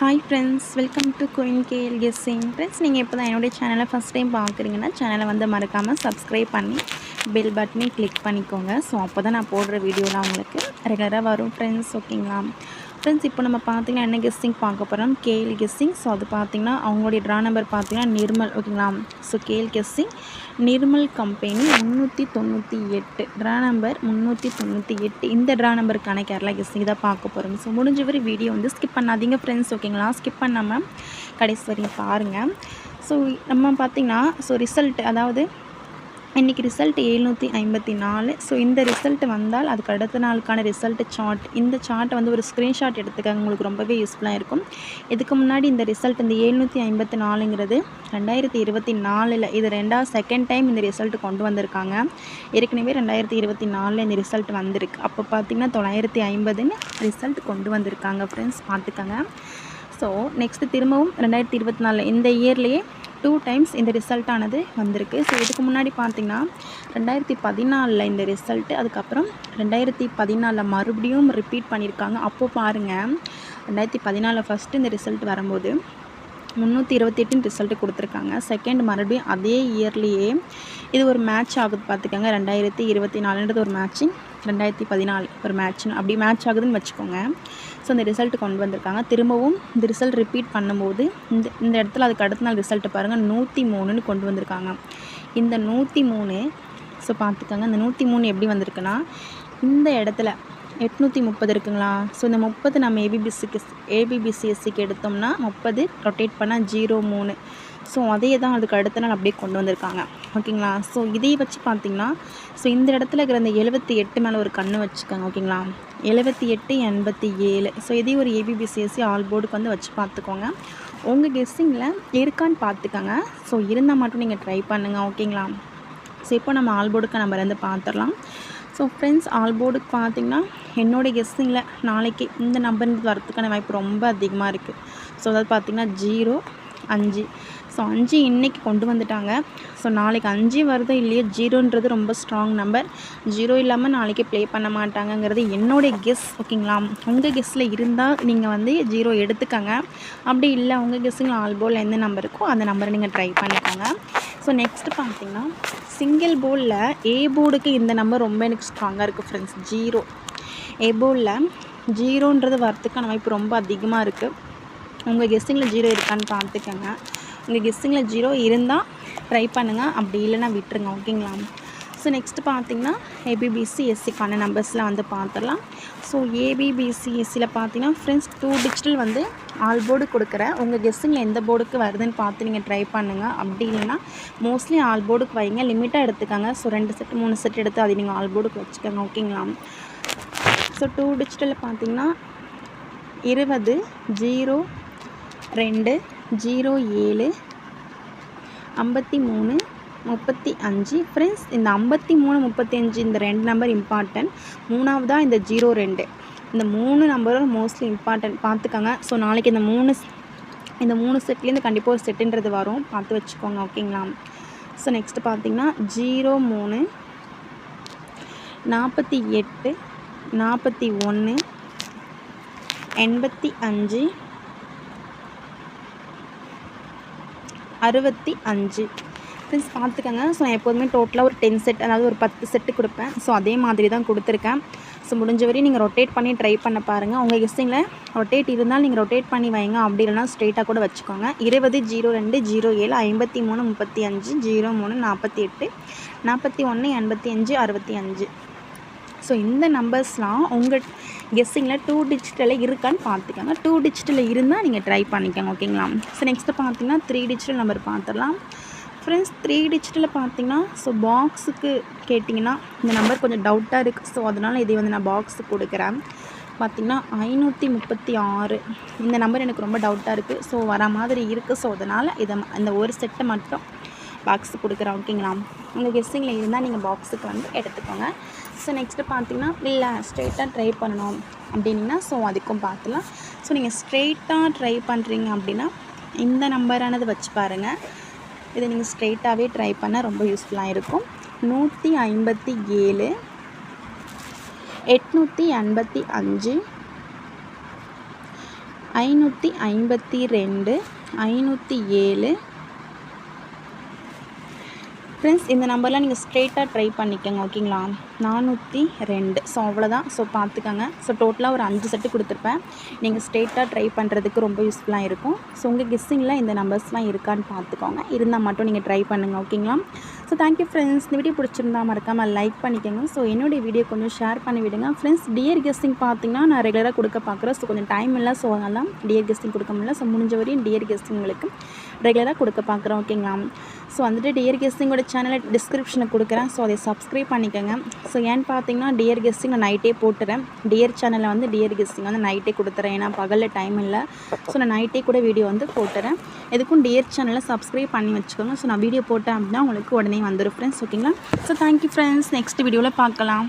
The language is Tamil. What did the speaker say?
Hi friends, welcome to queen KL guessing. Friends, நீங்கள் இப்போ தான் என்னுடைய சேனலை ஃபஸ்ட் டைம் பார்க்குறீங்கன்னா சேனலை வந்து மறக்காமல் சப்ஸ்கிரைப் பண்ணி பெல் பட்டனையும் கிளிக் பண்ணிக்கோங்க. ஸோ அப்போ தான் நான் போடுற வீடியோலாம் உங்களுக்கு ரெகுலராக வரும் ஃப்ரெண்ட்ஸ். ஓகேங்களா ஃப்ரெண்ட்ஸ்? இப்போ நம்ம பார்த்திங்கன்னா என்ன கெஸ்ஸிங் பார்க்க போகிறோம், கேஎல் கெஸ்ஸிங். ஸோ அது பார்த்திங்கன்னா அவங்களுடைய ட்ரா நம்பர் பார்த்திங்கன்னா நிர்மல். ஓகேங்களா? So KL guessing Nirmal company 398, draw number 398. இந்த ட்ரா நம்பருக்கான கேரளா கெஸ்ஸிங் தான் பார்க்க போகிறோம். ஸோ முடிஞ்ச வரை வீடியோ வந்து ஸ்கிப் பண்ணாதீங்க ஃப்ரெண்ட்ஸ். ஓகேங்களா? ஸ்கிப் பண்ணாமல் கடைசி வரையும் பாருங்கள். ஸோ நம்ம பார்த்திங்கன்னா ரிசல்ட், அதாவது இன்றைக்கி ரிசல்ட் 754. ஸோ இந்த ரிசல்ட் வந்தால் அதுக்கு அடுத்த நாளுக்கான ரிசல்ட் சார்ட், இந்த சார்ட்டை வந்து ஒரு ஸ்க்ரீன்ஷாட் எடுத்துக்காங்க, உங்களுக்கு ரொம்பவே யூஸ்ஃபுல்லாக இருக்கும். இதுக்கு முன்னாடி இந்த ரிசல்ட், இந்த 754ங்கிறது 2024, இது செகண்ட் டைம் இந்த ரிசல்ட் கொண்டு வந்திருக்காங்க. ஏற்கனவே 2024 இந்த ரிசல்ட் வந்திருக்கு. அப்போ பார்த்திங்கன்னா 950ன்னு ரிசல்ட் கொண்டு வந்திருக்காங்க ஃப்ரெண்ட்ஸ், பார்த்துக்கோங்க. ஸோ நெக்ஸ்ட்டு திரும்பவும் 2024 இந்த இயர்லேயே 2 டைம்ஸ் இந்த ரிசல்ட்டானது வந்திருக்கு. ஸோ இதுக்கு முன்னாடி பார்த்திங்கன்னா 2014 இந்த ரிசல்ட்டு, அதுக்கப்புறம் 2014 மறுபடியும் ரிப்பீட் பண்ணியிருக்காங்க. அப்போது பாருங்கள், 2014 ஃபஸ்ட்டு இந்த ரிசல்ட் வரும்போது 328 ரிசல்ட்டு கொடுத்துருக்காங்க. செகண்ட் மறுபடியும் அதே இயர்லேயே இது ஒரு மேட்ச் ஆகுது பார்த்துக்கோங்க. 2024ன்றது ஒரு மேட்சிங், 2014 ஒரு மேட்ச்னு அப்படி மேட்ச் ஆகுதுன்னு வச்சுக்கோங்க. ஸோ இந்த ரிசல்ட் கொண்டு வந்திருக்காங்க. திரும்பவும் இந்த ரிசல்ட் ரிப்பீட் பண்ணும்போது இந்த இடத்துல அதுக்கு அடுத்த நாள் ரிசல்ட்டு பாருங்கள் 103ன்னு கொண்டு வந்திருக்காங்க. இந்த 103, ஸோ பார்த்துக்கோங்க, இந்த 103 எப்படி வந்திருக்குன்னா, இந்த இடத்துல 830 இருக்குங்களா? ஸோ இந்த 30 நம்ம ஏபிபிசிஎஸ்சிக்கு எடுத்தோம்னா 30 ரொட்டேட் பண்ணால் 03. ஸோ அதே தான் அதுக்கு அடுத்த நாள் அப்படியே கொண்டு வந்திருக்காங்க. ஓகேங்களா? ஸோ இதை வச்சு பார்த்திங்கன்னா, ஸோ இந்த இடத்துல இருக்கிற இந்த 78 மேலே ஒரு கண்ணு வச்சுக்கோங்க. ஓகேங்களா? 78, 87. ஸோ இதே ஒரு ஏபிபிசிஎஸ்சி ஆல் போர்டுக்கு வந்து வச்சு பார்த்துக்கோங்க. உங்கள் கெஸ்ஸிங்கில் இருக்கான்னு பார்த்துக்கோங்க. ஸோ இருந்தால் மட்டும் நீங்கள் ட்ரை பண்ணுங்கள். ஓகேங்களா? ஸோ இப்போ நம்ம ஆல் போர்டுக்கு நம்ம இருந்து பார்த்துடலாம். ஸோ ஃப்ரெண்ட்ஸ், ஆல் போர்டுக்கு பார்த்திங்கன்னா என்னோடய கெஸ்ஸிங்கில் நாளைக்கு இந்த நம்பர் வரத்துக்கான வாய்ப்பு ரொம்ப அதிகமாக இருக்குது. ஸோ அதாவது பார்த்திங்கன்னா 0, 5. ஸோ 5 இன்றைக்கி கொண்டு வந்துட்டாங்க. ஸோ நாளைக்கு 5 வருதோ இல்லையோ, 0ன்றது ரொம்ப ஸ்ட்ராங் நம்பர். 0 இல்லாமல் நாளைக்கு ப்ளே பண்ண மாட்டாங்கங்கிறது என்னோடய கெஸ். ஓகேங்களா? உங்கள் கெஸ்ஸில் இருந்தால் நீங்கள் வந்து 0 எடுத்துக்கோங்க. அப்படி இல்லை, உங்கள் கெஸ்ஸிங்கில் ஆல் போர்டில் எந்த நம்பர் இருக்கோ அந்த நம்பரை நீங்கள் ட்ரை பண்ணிக்கோங்க. ஸோ நெக்ஸ்ட்டு பார்த்திங்கன்னா சிங்கிள் போர்டில் ஏ போர்டுக்கு இந்த நம்பர் ரொம்ப எனக்கு ஸ்ட்ராங்காக இருக்குது ஃப்ரெண்ட்ஸ். 0 ஏ போர்டில் 0ன்றது வரத்துக்கான வாய்ப்பு ரொம்ப அதிகமாக இருக்குது. உங்கள் கெஸ்ஸிங்கில் 0 இருக்கான்னு பார்த்துக்கோங்க. உங்கள் கெஸ்ஸிங்கில் 0 இருந்தால் ட்ரை பண்ணுங்கள், அப்படி இல்லைன்னா விட்டுருங்க. ஓகேங்களா? ஸோ நெக்ஸ்ட்டு பார்த்திங்கன்னா ஏபிபிசிஎஸ்சிக்கான நம்பர்ஸில் வந்து பார்த்துடலாம். ஸோ ஏபிபிசிஎஸ்சியில் பார்த்திங்கன்னா ஃப்ரெண்ட்ஸ் 2 டிஜிட்டல் வந்து ஆல் போர்டு கொடுக்குறேன். உங்கள் கெஸ்ஸிங்கில் எந்த போர்டுக்கு வருதுன்னு பார்த்து நீங்கள் ட்ரை பண்ணுங்கள். அப்படி இல்லைன்னா மோஸ்ட்லி ஆல் போர்டுக்கு வைங்க, லிமிட்டாக எடுத்துக்கோங்க. ஸோ 2 செட் 3 செட் எடுத்து அதை நீங்கள் ஆல் போர்டுக்கு வச்சுக்கோங்க. ஓகேங்களா? ஸோ 2 டிஜிட்டலில் பார்த்திங்கன்னா 20, 0, 2, 07, 53, 35. ஃப்ரெண்ட்ஸ், இந்த 53, 35 இந்த 2 நம்பர் இம்பார்ட்டன்ட். மூணாவதாக இந்த 02, இந்த 3 நம்பரும் மோஸ்ட்லி இம்பார்ட்டன்ட், பார்த்துக்கோங்க. ஸோ நாளைக்கு இந்த 3 செட்லேருந்து கண்டிப்பாக ஒரு செட்டுன்றது வரும், பார்த்து வச்சுக்கோங்க. ஓகேங்களா? ஸோ நெக்ஸ்ட்டு பார்த்திங்கன்னா 03, 48, 41, 85, 65. ஃப்ரெண்ட்ஸ் பார்த்துக்கோங்க. ஸோ நான் எப்போதுமே டோட்டலாக ஒரு 10 செட், அதாவது ஒரு 10 செட்டு கொடுப்பேன். ஸோ அதே மாதிரி தான் கொடுத்துருக்கேன். ஸோ முடிஞ்ச வரையும் நீங்கள் ரொட்டேட் பண்ணி ட்ரை பண்ண பாருங்கள். உங்கள் கெஸ்ஸிங்கில் ரொட்டேட் இருந்தால் நீங்கள் ரொட்டேட் பண்ணி வைங்க, அப்படி இல்லைனா ஸ்ட்ரெயிட்டாக கூட வச்சுக்கோங்க. 20, 02, 07, 53, 35, 03, 48, 41, 85, 65. ஸோ இந்த நம்பர்ஸ்லாம் உங்கள் கெஸ்ஸிங்கில் 2 டிஜிட்டலில் இருக்கான்னு பார்த்துக்கோங்க. 2 டிஜிட்டலில் இருந்தால் நீங்கள் ட்ரை பண்ணிக்கோங்க. ஓகேங்களா? ஸோ நெக்ஸ்ட்டு பார்த்திங்கன்னா 3 டிஜிட்டல் நம்பர் பார்த்துடலாம். ஃப்ரெண்ட்ஸ், 3 டிஜிட்டலில் பார்த்திங்கன்னா ஸோ பாக்ஸுக்கு கேட்டிங்கன்னா இந்த நம்பர் கொஞ்சம் டவுட்டாக இருக்குது. ஸோ அதனால் இதை வந்து நான் பாக்ஸுக்கு கொடுக்குறேன். பார்த்திங்கன்னா 536 இந்த நம்பர் எனக்கு ரொம்ப டவுட்டாக இருக்குது. ஸோ வர மாதிரி இருக்குது. ஸோ அதனால் இந்த ஒரு செட்டை மட்டும் பாக்ஸுக்கு கொடுக்குறேன். ஓகேங்களா? உங்கள் கெஸ்ஸிங்கில் இருந்தால் நீங்கள் பாக்ஸுக்கு வந்து எடுத்துக்கோங்க. ஸோ நெக்ஸ்ட்டு பார்த்திங்கன்னா இல்லை ஸ்ட்ரெயிட்டாக ட்ரை பண்ணணும் அப்படின்னிங்கன்னா ஸோ அதுக்கும் பார்த்துலாம். ஸோ நீங்கள் ஸ்ட்ரெயிட்டாக ட்ரை பண்ணுறீங்க அப்படின்னா இந்த நம்பரானது வச்சு பாருங்கள். இதை நீங்கள் ஸ்ட்ரெயிட்டாகவே ட்ரை பண்ண ரொம்ப யூஸ்ஃபுல்லாக இருக்கும். 157, 885, 552 507. ஃப்ரெண்ட்ஸ் இந்த நம்பர்லாம் நீங்கள் ஸ்ட்ரெயிட்டாக ட்ரை பண்ணிக்கோங்க ஓகேங்களா. 402. ஸோ அவ்வளோதான். ஸோ பார்த்துக்கோங்க. ஸோ டோட்டலாக ஒரு 5 செட்டு கொடுத்துருப்பேன். நீங்கள் ஸ்ட்ரெயிட்டாக ட்ரை பண்ணுறதுக்கு ரொம்ப யூஸ்ஃபுல்லாக இருக்கும். ஸோ உங்கள் கெஸ்ஸிங்கில் இந்த நம்பர்ஸ்லாம் இருக்கான்னு பார்த்துக்கோங்க. இருந்தால் மட்டும் நீங்கள் ட்ரை பண்ணுங்கள் ஓகேங்களா. So thank you friends. இந்த வீடியோ பிடிச்சிருந்தா மறக்காமல் லைக் பண்ணிக்கோங்க. ஸோ என்னுடைய வீடியோ கொஞ்சம் ஷேர் பண்ணி விடுங்க ஃப்ரெண்ட்ஸ். டியர் கெஸ்ஸிங் பார்த்திங்கன்னா நான் ரெகுலராக கொடுக்க பார்க்குறேன். ஸோ கொஞ்சம் டைம் இல்லை. ஸோ அதனால் டியர் கெஸ்ஸிங் கொடுக்க முடியல. ஸோ முடிஞ்ச வரையும் டியர் கெஸ்ஸிங் உங்களுக்கு ரெகுலராக கொடுக்க பார்க்குறோம் ஓகேங்களா. ஸோ வந்துட்டு டியர் கெஸ்ஸிங்கோட சேனலை டிஸ்கிரிப்ஷனில் கொடுக்குறேன். ஸோ அதை சப்ஸ்கிரைப் பண்ணிக்கோங்க. ஸோ ஏன்னு பார்த்தீங்கன்னா டியர் கெஸ்ஸிங் நான் நைட்டே போட்டுறேன். டியர் சேனலில் வந்து டியர் கெஸ்ஸிங் வந்து நைட்டே கொடுத்துறேன். ஏன்னா பகலில் டைம் இல்லை. ஸோ நான் நைட்டே கூட வீடியோ வந்து போட்டுறேன். எதுக்கும் டியர் சேனலை சப்ஸ்கிரைப் பண்ணி வச்சுக்கோங்க. ஸோ நான் வீடியோ போட்டேன் அப்படின்னா உங்களுக்கு உடனே வந்துடும் ஃப்ரெண்ட்ஸ் ஓகேங்களா. So thank you friends. நெக்ஸ்ட் வீடியோவில் பார்க்கலாம்.